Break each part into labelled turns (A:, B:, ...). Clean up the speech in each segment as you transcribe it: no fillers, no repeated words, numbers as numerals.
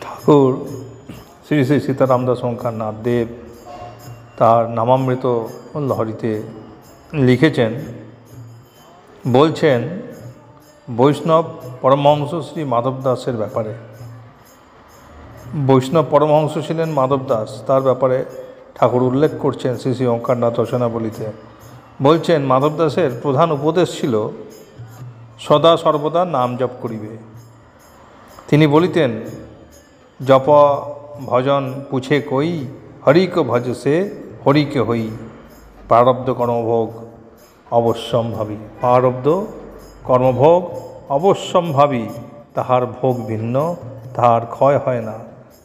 A: ঠাকুর শ্রী শ্রী সীতারামদাস ওঙ্কার নাথদেব তার নামামৃত লহরীতে লিখেছেন, বলছেন বৈষ্ণব পরমহংস শ্রী মাধব দাসের ব্যাপারে। বৈষ্ণব পরমহংস ছিলেন মাধব দাস, তার ব্যাপারে ঠাকুর উল্লেখ করছেন শ্রী শ্রী ওঙ্কারনাথ রচনাবলীতে। বলছেন মাধব দাসের প্রধান উপদেশ ছিল সদা সর্বদা নাম জপ করিবে। তিনি বলিতেন, জপ ভজন পুছে কই, হরিকে ভজ সে হরিকে হই। প্রারব্ধ কর্মভোগ অবশ্যম্ভাবী, প্রারব্ধ কর্মভোগ অবশ্যম্ভাবী, তাহার ভোগ ভিন্ন, তাহার ক্ষয় হয় না।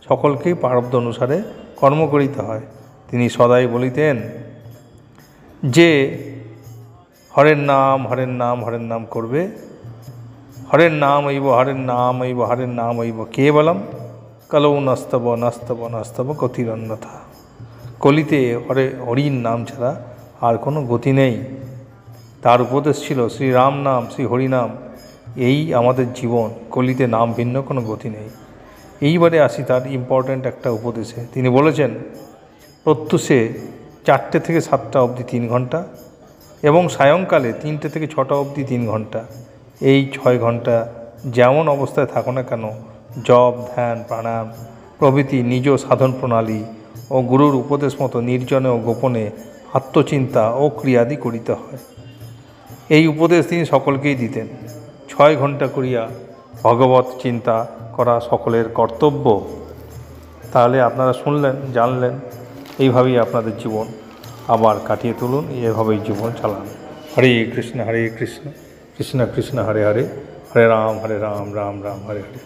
A: সকলকেই প্রারব্ধ অনুসারে কর্ম করিতে হয়। তিনি সদাই বলিতেন যে হরের নাম হরের নাম হরের নাম করবে, হরের নাম হইব হরের নাম হইব হরের নাম হইব কেবলম, কলৌ নস্তব নস্তব নস্তব গতিরন্যথা। কলিতে হরির নাম ছাড়া আর কোনো গতি নেই। তার উপদেশ ছিল শ্রীরাম নাম শ্রী হরিনাম, এই আমাদের জীবন, কলিতে নাম ভিন্ন কোনো গতি নেই। এইবারে আসি তার ইম্পর্ট্যান্ট একটা উপদেশে। তিনি বলেছেন প্রত্যুষে 4টে থেকে 7টা অবধি 3 ঘন্টা এবং সায়ংকালে 3টে থেকে 6টা অবধি 3 ঘন্টা, এই 6 ঘন্টা যেমন অবস্থায় থাকো না কেন, জপ ধ্যান প্রাণায়াম প্রভৃতি নিজ সাধন প্রণালী ও গুরুর উপদেশ মতো নির্জনে ও গোপনে আত্মচিন্তা ও ক্রিয়াদি করিতে হয়। এই উপদেশ তিনি সকলকেই দিতেন। 6 ঘন্টা করিয়া ভগবত চিন্তা করা সকলের কর্তব্য। তাহলে আপনারা শুনলেন, জানলেন, এইভাবেই আপনাদের জীবন আবার কাটিয়ে তুলুন, এভাবেই জীবন চালান। হরে কৃষ্ণ কৃষ্ণ কৃষ্ণ কৃষ্ণ হরে হরে, হরে রাম রাম রাম হরে হরে।